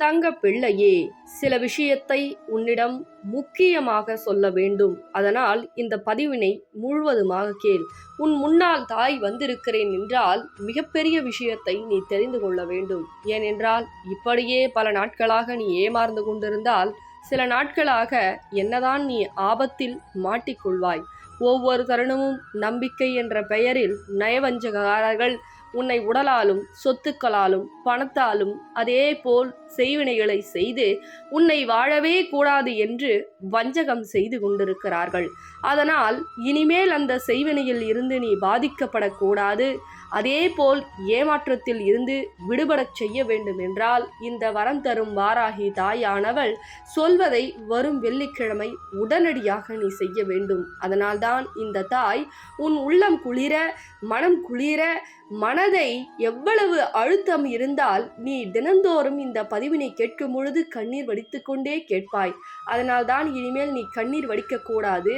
தங்க பிள்ளையே, சில விஷயத்தை உன்னிடம் முக்கியமாக சொல்ல வேண்டும். அதனால் இந்த பதிவினை முழுவதுமாக கேள். உன் முன்னால் தாய் வந்திருக்கிறேன் என்றால் மிகப்பெரிய விஷயத்தை நீ தெரிந்து கொள்ள வேண்டும். ஏனென்றால் இப்படியே பல நாட்களாக நீ ஏமாந்து கொண்டிருந்தால் சில நாட்களாக என்னதான் நீ ஆபத்தில் மாட்டிக்கொள்வாய். ஒவ்வொரு தருணமும் நம்பிக்கை என்ற பெயரில் நயவஞ்சகக்காரர்கள் உன்னை உடலாலும் சொத்துக்களாலும் பணத்தாலும் அதே போல் செய்வினைகளை செய்து உன்னை வாழவே கூடாது என்று வஞ்சகம் செய்து கொண்டிருக்கிறார்கள். அதனால் இனிமேல் அந்த செய்வினையில் இருந்து நீ பாதிக்கப்படக்கூடாது, அதே போல் ஏமாற்றத்தில் இருந்து விடுபடச் செய்ய வேண்டும் என்றால் இந்த வரம் தரும் வாராகி தாயானவள் சொல்வதை வரும் வெள்ளிக்கிழமை உடனடியாக நீ செய்ய வேண்டும். அதனால்தான் இந்த தாய் உன் உள்ளம் குளிர மனம் குளிர மனதை எவ்வளவு அழுத்தம் இருந்தால் நீ தினந்தோறும் இந்த பதிவினை கேட்கும் பொழுது கண்ணீர் வடித்துக்கொண்டே கேட்பாய். அதனால்தான் இனிமேல் நீ கண்ணீர் வடிக்கக்கூடாது,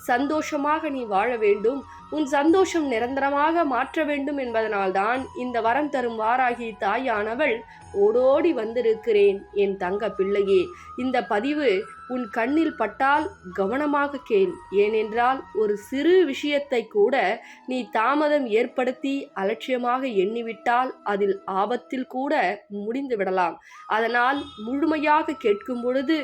சந்தோஷமாக நீ வாழ வேண்டும், உன் சந்தோஷம் நிரந்தரமாக மாற்ற வேண்டும் என்பதனால்தான் இந்த வரம் தரும் வாராகி தாயானவள் ஓடோடி வந்திருக்கிறேன். என் தங்க பிள்ளையே, இந்த பதிவு உன் கண்ணில் பட்டால் கவனமாக கேள். ஏனென்றால் ஒரு சிறு விஷயத்தை கூட நீ தாமதம் ஏற்படுத்தி அலட்சியமாக எண்ணிவிட்டால் அதில் ஆபத்தில் கூட முடிந்து விடலாம். அதனால் முழுமையாக கேட்கும் பொழுது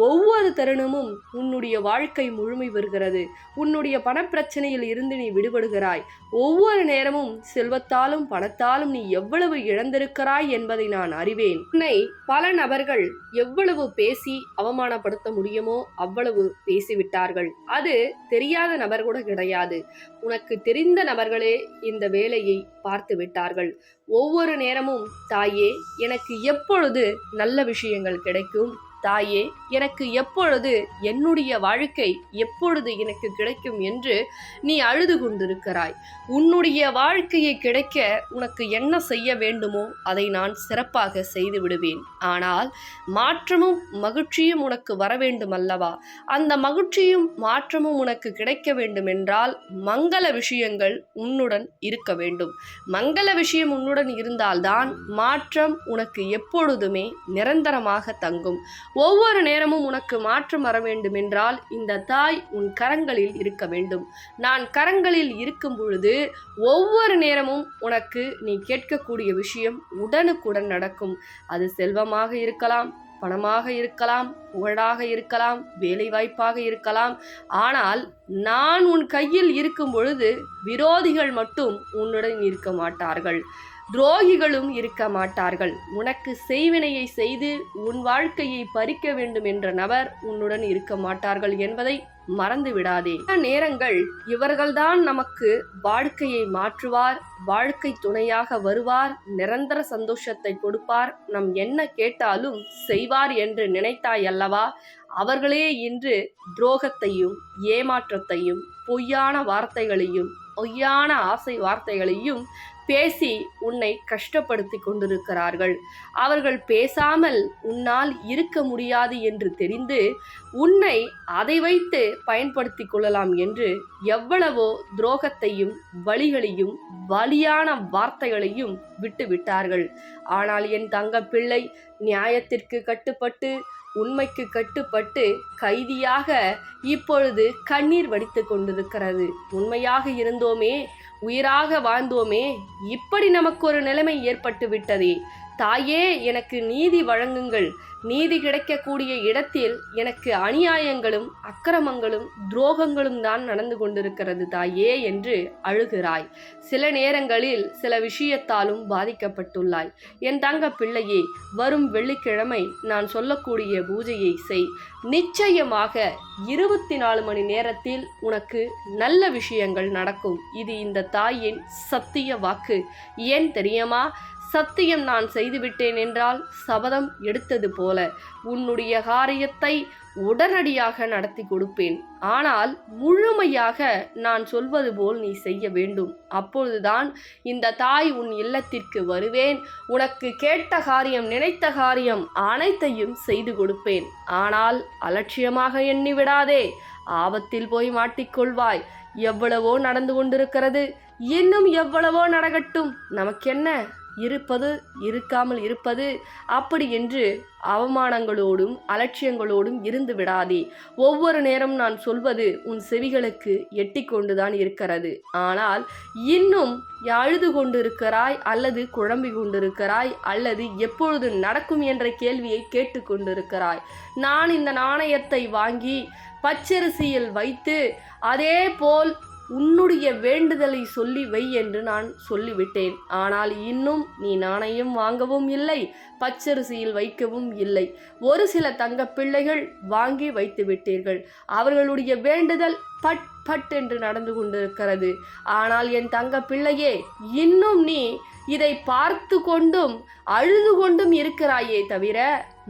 ஒவ்வொரு தருணமும் உன்னுடைய வாழ்க்கை முழுமை பெறுகிறது. உன்னுடைய பணப்பிரச்சனையில் இருந்து நீ விடுபடுகிறாய். ஒவ்வொரு நேரமும் செல்வத்தாலும் பணத்தாலும் நீ எவ்வளவு இழந்திருக்கிறாய் என்பதை நான் அறிவேன். உன்னை பல நபர்கள் எவ்வளவு பேசி அவமானப்படுத்த முடியுமோ அவ்வளவு பேசிவிட்டார்கள். அது தெரியாத நபர் கூட கிடையாது. உனக்கு தெரிந்த நபர்களே இந்த வேலையை பார்த்து விட்டார்கள். ஒவ்வொரு நேரமும் தாயே, எனக்கு எப்பொழுது நல்ல விஷயங்கள் கிடைக்கும், தாயே, எனக்கு எப்பொழுது என்னுடைய வாழ்க்கை எப்பொழுது எனக்கு கிடைக்கும் என்று நீ அழுது கொண்டிருக்கிறாய். உன்னுடைய வாழ்க்கையை கிடைக்க உனக்கு என்ன செய்ய வேண்டுமோ அதை நான் சிறப்பாக செய்து விடுவேன். ஆனால் மாற்றமும் மகிழ்ச்சியும் உனக்கு வர வேண்டும் அல்லவா? அந்த மகிழ்ச்சியும் மாற்றமும் உனக்கு கிடைக்க வேண்டும் என்றால் மங்கள விஷயங்கள் உன்னுடன் இருக்க வேண்டும். மங்கள விஷயம் உன்னுடன் இருந்தால்தான் மாற்றம் உனக்கு எப்பொழுதுமே நிரந்தரமாக தங்கும். ஒவ்வொரு நேரமும் உனக்கு மாற்றம் வர வேண்டும் என்றால் இந்த தாய் உன் கரங்களில் இருக்க வேண்டும். நான் கரங்களில் இருக்கும் பொழுது ஒவ்வொரு நேரமும் உனக்கு நீ கேட்கக்கூடிய விஷயம் உடனுக்குடன் நடக்கும். அது செல்வமாக இருக்கலாம், பணமாக இருக்கலாம், புகழாக இருக்கலாம், வேலை வாய்ப்பாக இருக்கலாம். ஆனால் நான் உன் கையில் இருக்கும் பொழுது விரோதிகள் மட்டும் உன்னுடன் இருக்க மாட்டார்கள், துரோகிகளும் இருக்க மாட்டார்கள். உனக்கு செய்வினையை செய்து உன் வாழ்க்கையை பறிக்க வேண்டும் என்ற நபர் உன்னுடன் இருக்க மாட்டார்கள் என்பதை மறந்து விடாதே. நேரங்கள் இவர்கள்தான் நமக்கு வாழ்க்கையை மாற்றுவார், வாழ்க்கை துணையாக வருவார், நிரந்தர சந்தோஷத்தை கொடுப்பார், நம் என்ன கேட்டாலும் செய்வார் என்று நினைத்தாய் அல்லவா? அவர்களே இன்று துரோகத்தையும் ஏமாற்றத்தையும் பொய்யான வார்த்தைகளையும் பொய்யான ஆசை வார்த்தைகளையும் பேசி உன்னை கஷ்டப்படுத்தி கொண்டிருக்கிறார்கள். அவர்கள் பேசாமல் உன்னால் இருக்க முடியாது என்று தெரிந்து உன்னை அதை வைத்து பயன்படுத்தி கொள்ளலாம் என்று எவ்வளவோ துரோகத்தையும் வலிகளையும் வலியான வார்த்தைகளையும் விட்டு விட்டார்கள். ஆனால் என் தங்க பிள்ளை நியாயத்திற்கு கட்டுப்பட்டு உண்மைக்கு கட்டுப்பட்டு கைதியாக இப்பொழுது கண்ணீர் வடித்து கொண்டிருக்கிறது. உண்மையாக இருந்தோமே, உயிராக வாழ்ந்தோமே, இப்படி நமக்கு ஒரு நிலைமை ஏற்பட்டு விட்டதே. தாயே, எனக்கு நீதி வழங்குங்கள். நீதி கிடைக்கக்கூடிய இடத்தில் எனக்கு அநியாயங்களும் அக்கிரமங்களும் துரோகங்களும் தான் நடந்து கொண்டிருக்கிறது தாயே என்று அழுகிறாய். சில நேரங்களில் சில விஷயத்தாலும் பாதிக்கப்பட்டுள்ளாய். என் தங்க பிள்ளையே, வரும் வெள்ளிக்கிழமை நான் சொல்லக்கூடிய பூஜையை செய். நிச்சயமாக 24 மணி நேரத்தில் உனக்கு நல்ல விஷயங்கள் நடக்கும். இது இந்த தாயின் சத்திய வாக்கு. ஏன் தெரியுமா? சத்தியம் நான் செய்துவிட்டேன் என்றால் சபதம் எடுத்தது போல உன்னுடைய காரியத்தை உடனடியாக நடத்தி கொடுப்பேன். ஆனால் முழுமையாக நான் சொல்வது போல் நீ செய்ய வேண்டும். அப்பொழுதுதான் இந்த தாய் உன் இல்லத்திற்கு வருவேன். உனக்கு கேட்ட காரியம், நினைத்த காரியம் அனைத்தையும் செய்து கொடுப்பேன். ஆனால் அலட்சியமாக எண்ணிவிடாதே, ஆபத்தில் போய் மாட்டிக்கொள்வாய். எவ்வளவோ நடந்து கொண்டிருக்கிறது, இன்னும் எவ்வளவோ நடக்கட்டும், நமக்கென்ன? இருப்பது இருக்காமல் இருப்பது அப்படி என்று அவமானங்களோடும் அலட்சியங்களோடும் இருந்து விடாதே. ஒவ்வொரு நேரம் நான் சொல்வது உன் செவிகளுக்கு எட்டி கொண்டுதான் இருக்கிறது. ஆனால் இன்னும் அழுது கொண்டிருக்கிறாய், அல்லது குழம்பி கொண்டிருக்கிறாய், அல்லது எப்பொழுது நடக்கும் என்ற கேள்வியை கேட்டு கொண்டிருக்கிறாய். நான் இந்த நாணயத்தை வாங்கி பச்சரிசியில் வைத்து அதே போல் உன்னுடைய வேண்டுதலை சொல்லி வை என்று நான் சொல்லிவிட்டேன். ஆனால் இன்னும் நீ நாணயம் வாங்கவும் இல்லை, பச்சரிசியில் வைக்கவும் இல்லை. ஒரு சில தங்க பிள்ளைகள் வாங்கி வைத்து விட்டீர்கள். அவர்களுடைய வேண்டுதல் பட் பட் என்று நடந்து கொண்டிருக்கிறது. ஆனால் என் தங்க பிள்ளையே, இன்னும் நீ இதை பார்த்து கொண்டும் அழுது கொண்டும் இருக்கிறாயே தவிர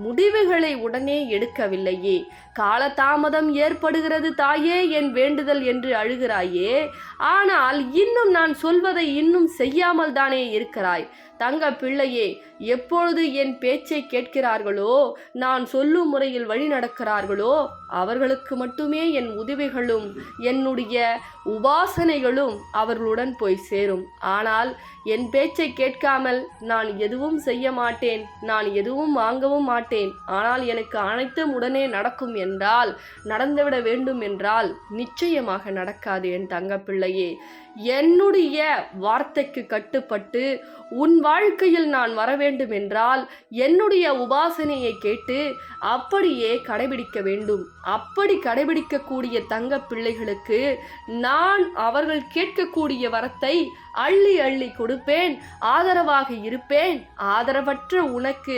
முடிவுகளை உடனே எடுக்கவில்லையே. காலதாமதம் ஏற்படுகிறது தாயே என் வேண்டுதல் என்று அழுகிறாயே. ஆனால் இன்னும் நான் சொல்வதை இன்னும் செய்யாமல் தானே இருக்கிறாய். தங்க பிள்ளையே, எப்பொழுது என் பேச்சை கேட்கிறார்களோ, நான் சொல்லும் முறையில் வழி நடக்கிறார்களோ, அவர்களுக்கு மட்டுமே என் உதவிகளும் என்னுடைய உபாசனைகளும் அவர்களுடன் போய் சேரும். ஆனால் என் பேச்சை கேட்காமல் நான் எதுவும் செய்ய மாட்டேன், நான் எதுவும் வாங்கவும் மாட்டேன். ஆனால் எனக்கு அனைத்தும் உடனே நடக்கும் என்றால், நடந்துவிட வேண்டும் என்றால் நிச்சயமாக நடக்காது என் தங்க பிள்ளையே. என்னுடைய வார்த்தைக்கு கட்டுப்பட்டு உன் வாழ்க்கையில் நான் வர வேண்டும் என்றால் என்னுடைய உபாசனையை கேட்டு அப்படியே கடைபிடிக்க வேண்டும். அப்படி கடைபிடிக்கக்கூடிய தங்க பிள்ளைகளுக்கு நான் அவர்கள் கேட்கக்கூடிய வரத்தை அள்ளி அள்ளி கொடுப்பேன், ஆதரவாக இருப்பேன். ஆதரவற்ற உனக்கு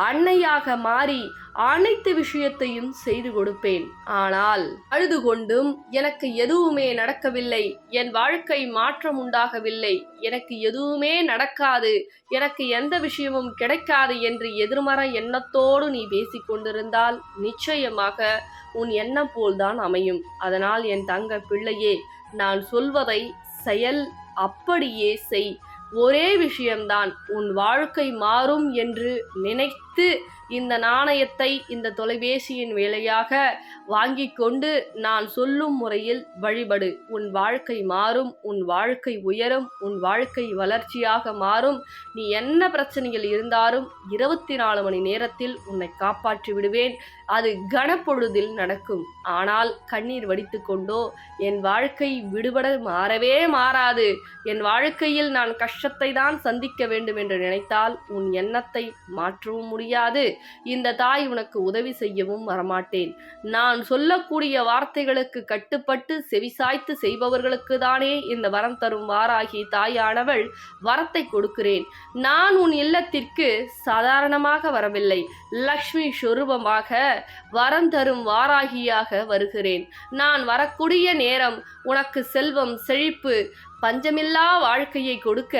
அன்னையாக மாறி அனைத்து விஷயத்தையும் செய்து கொடுப்பேன். ஆனால் அழுது கொண்டும் எனக்கு எதுவுமே நடக்கவில்லை, என் வாழ்க்கை மாற்றம் உண்டாகவில்லை, எனக்கு எதுவுமே நடக்காது, எனக்கு எந்த விஷயமும் கிடைக்காது என்று எதிர்மறை எண்ணத்தோடு நீ பேசிக்கொண்டிருந்தால் நிச்சயமாக உன் எண்ணம் போல்தான் அமையும். அதனால் என் தங்க பிள்ளையே, நான் சொல்வதை செயல் அப்படியே செய். ஒரே விஷயம்தான், உன் வாழ்க்கை மாறும் என்று நினைத்து இந்த நாணயத்தை இந்த தொலைபேசியின் வேலையாக வாங்கி கொண்டு நான் சொல்லும் முறையில் வழிபடு. உன் வாழ்க்கை மாறும், உன் வாழ்க்கை உயரும், உன் வாழ்க்கை வளர்ச்சியாக மாறும். நீ என்ன பிரச்சனையில் இருந்தாலும் 24 மணி நேரத்தில் உன்னை காப்பாற்றி விடுவேன். அது கனப்பொழுதில் நடக்கும். ஆனால் கண்ணீர் வடித்து கொண்டோ என் வாழ்க்கை விடுபட மாறவே மாறாது, என் வாழ்க்கையில் நான் கஷ்டத்தை தான் சந்திக்க வேண்டும் என்று நினைத்தால் உன் எண்ணத்தை மாற்றவும் முடியாது. இந்த தாய் உனக்கு உதவி செய்யவும் வரமாட்டேன். நான் சொல்லக்கூடிய வார்த்தைகளுக்கு கட்டுப்பட்டு செவிசாய்த்து செய்பவர்களுக்கு தானே இந்த வரம் தரும் வாராகி தாயானவள் வரத்தை கொடுக்கிறேன். நான் உன் இல்லத்திற்கு சாதாரணமாக வரவில்லை, லக்ஷ்மி சொரூபமாக வரம் தரும் வாராகியாக வருகிறேன். நான் வரக்கூடிய நேரம் உனக்கு செல்வம், செழிப்பு, பஞ்சமில்லா வாழ்க்கையை கொடுக்க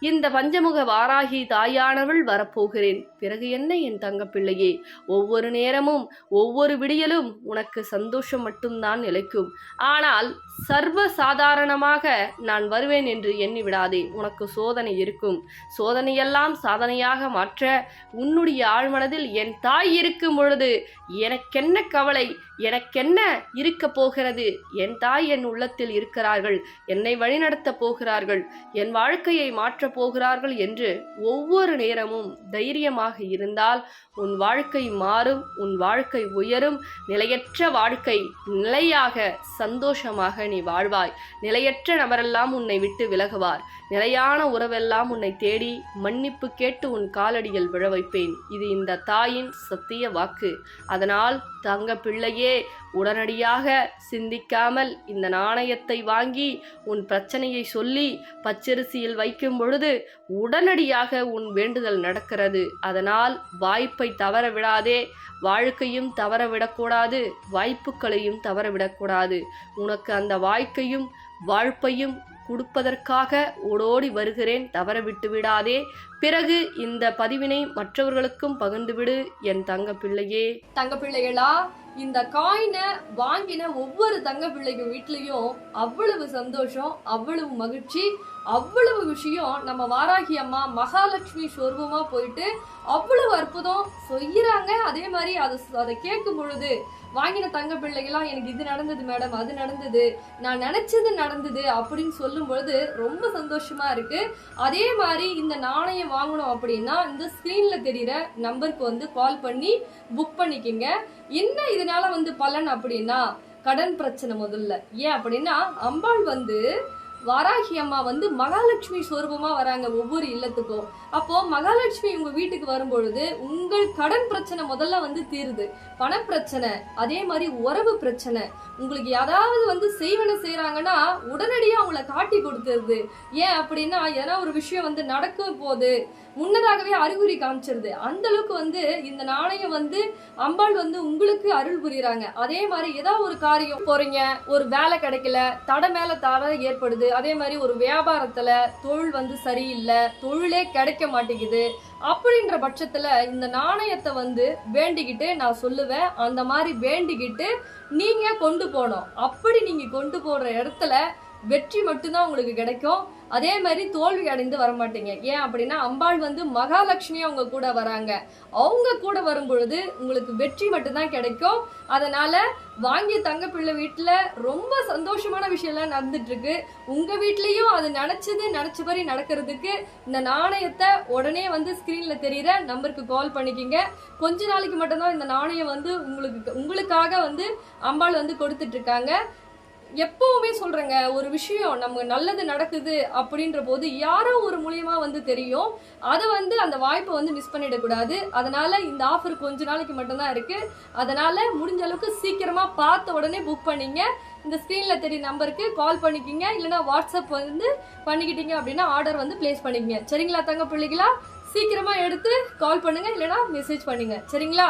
இந்த பஞ்சமுக வாராகி தாயானவள் வரப்போகிறேன். பிறகு என்ன என் தங்க பிள்ளையே, ஒவ்வொரு நேரமும் ஒவ்வொரு விடியலும் உனக்கு சந்தோஷம் மட்டும்தான் நிலைக்கும். ஆனால் சர்வ சாதாரணமாக நான் வருவேன் என்று எண்ணி விடாதே. உனக்கு சோதனை இருக்கும். சோதனையெல்லாம் சாதனையாக மாற்ற உன்னுடைய ஆழ்மனதில் என் தாய் இருக்கும் பொழுது எனக்கென்ன கவலை, எனக்கென்ன இருக்க போகிறது? என் தாய் என் உள்ளத்தில் இருக்கிறார்கள், என்னை வழிநடத்த போகிறார்கள், என் வாழ்க்கையை மாற்றப் போகிறார்கள் என்று ஒவ்வொரு நேரமும் தைரியமாக இருந்தால் உன் வாழ்க்கை மாறும், உன் வாழ்க்கை உயரும். நிலையற்ற வாழ்க்கை நிலையாக சந்தோஷமாக நீ வாழ்வாய். நிலையற்ற நபரெல்லாம் உன்னை விட்டு விலகுவார். நிலையான உறவெல்லாம் உன்னை தேடி மன்னிப்பு கேட்டு உன் காலடியில் விழ வைப்பேன். இது இந்த தாயின் சத்திய வாக்கு. அதனால் தங்க பிள்ளையே, உடனடியாக சிந்திக்காமல் இந்த நாணயத்தை வாங்கி உன் பிரச்சனையை சொல்லி பச்சரிசியில் வைக்கும் பொழுது உடனடியாக உன் வேண்டுதல் நடக்கிறது. அதனால் வாய்ப்பை தவற விடாதே. வாழ்க்கையும் தவற விடக்கூடாது, வாய்ப்புகளையும் தவற விடக்கூடாது. உனக்கு அந்த வாழ்க்கையும் வாழ்ப்பையும் கொடுப்பதற்காக ஓடோடி வருகிறேன், தவற விட்டு விடாதே. பிறகு இந்த பதிவினை மற்றவர்களுக்கும் பகிர்ந்துவிடு என் தங்க பிள்ளையே. தங்க பிள்ளைகளா, இந்த காயினை வாங்கின ஒவ்வொரு தங்க பிள்ளைங்க வீட்லேயும் அவ்வளவு சந்தோஷம், அவ்வளவு மகிழ்ச்சி, அவ்வளவு விஷயம் நம்ம வாராகி அம்மா மகாலட்சுமி சொரூபமா போயிட்டு அவ்வளவு அற்புதம் செய்யறாங்க. அதே மாதிரி அதை கேட்கும் பொழுது வாங்கின தங்க பிள்ளைகளாம் எனக்கு இது நடந்தது மேடம், அது நடந்தது, நான் நினைச்சது நடந்தது அப்படின்னு சொல்லும் பொழுது ரொம்ப சந்தோஷமா இருக்கு. அதே மாதிரி இந்த நாணயம் வாங்கணும் அப்படின்னா இந்த ஸ்கிரீன்ல தெரியுற நம்பருக்கு வந்து கால் பண்ணி புக் பண்ணிக்கங்க. என்ன இதனால வந்து பலன் அப்படின்னா கடன் பிரச்சனை முதல்ல. ஏன் அப்படின்னா அம்பாள் வந்து வாராகி அம்மா வந்து மகாலட்சுமி சொரூபமா வராங்க ஒவ்வொரு இல்லத்துக்கும். அப்போ மகாலட்சுமி உங்க வீட்டுக்கு வரும்பொழுது உங்கள் கடன் பிரச்சனை முதல்ல வந்து தீருது. பணப்பிரச்சனை, அதே மாதிரி உறவு பிரச்சனை, உங்களுக்கு யாராவது வந்து செய்வன செய்யறாங்கன்னா உடனடியா அவங்கள காட்டி கொடுத்துருது. ஏன் அப்படின்னா ஏன்னா ஒரு விஷயம் வந்து நடக்கும் போது முன்னதாகவே அறிகுறி காமிச்சிருது. அந்த அளவுக்கு வந்து இந்த நாணயம் வந்து அம்பாள் வந்து உங்களுக்கு அருள் புரியுறாங்க. அதே மாதிரி ஏதாவது ஒரு காரியம் போறீங்க, ஒரு வேலை கிடைக்கல, தடை மேல தடை ஏற்படுது, அதே மாதிரி ஒரு வியாபாரத்துல தொழில் வந்து சரியில்லை, தொழிலே கிடைக்க மாட்டேங்குது அப்படின்ற பட்சத்துல இந்த நாணயத்தை வந்து வேண்டிக்கிட்டு நான் சொல்லுவேன், அந்த மாதிரி வேண்டிக்கிட்டு நீங்க கொண்டு போனோம். அப்படி நீங்க கொண்டு போற இடத்துல வெற்றி மட்டும்தான் உங்களுக்கு கிடைக்கும். அதே மாதிரி தோல்வி அடைந்து வரமாட்டீங்க. ஏன் அப்படின்னா அம்பாள் வந்து மகாலட்சுமியா உங்க கூட வராங்க. அவங்க கூட வரும் பொழுது உங்களுக்கு வெற்றி மட்டும்தான் கிடைக்கும். அதனால வாங்கிய தங்க பிள்ளை வீட்டுல ரொம்ப சந்தோஷமான விஷயம்லாம் நடந்துட்டு இருக்கு. உங்க வீட்லயும் அது நினைச்சபடி நடக்கிறதுக்கு இந்த நாணயத்தை உடனே வந்து ஸ்கிரீன்ல தெரியுற நம்பருக்கு கால் பண்ணிக்கிங்க. கொஞ்ச நாளைக்கு மட்டும்தான் இந்த நாணயம் வந்து உங்களுக்காக வந்து அம்பாள் வந்து கொடுத்துட்டு இருக்காங்க. எப்பவுமே சொல்றேங்க, ஒரு விஷயம் நம்ம நல்லது நடக்குது அப்படின்ற போது யாரோ ஒரு மூலியமா வந்து தெரியும். அதை வந்து அந்த வாய்ப்பை வந்து மிஸ் பண்ணிடக்கூடாது. அதனால இந்த ஆஃபர் கொஞ்ச நாளைக்கு மட்டும்தான் இருக்கு. அதனால முடிஞ்ச அளவுக்கு சீக்கிரமா பார்த்த உடனே புக் பண்ணிங்க. இந்த ஸ்கிரீன்ல தெரிய நம்பருக்கு கால் பண்ணிக்கிங்க, இல்லைன்னா வாட்ஸ்அப் வந்து பண்ணிக்கிட்டீங்க அப்படின்னா ஆர்டர் வந்து பிளேஸ் பண்ணிக்கங்க. சரிங்களா தங்க பிள்ளைகளா? சீக்கிரமா எடுத்து கால் பண்ணுங்க, இல்லைன்னா மெசேஜ் பண்ணுங்க. சரிங்களா?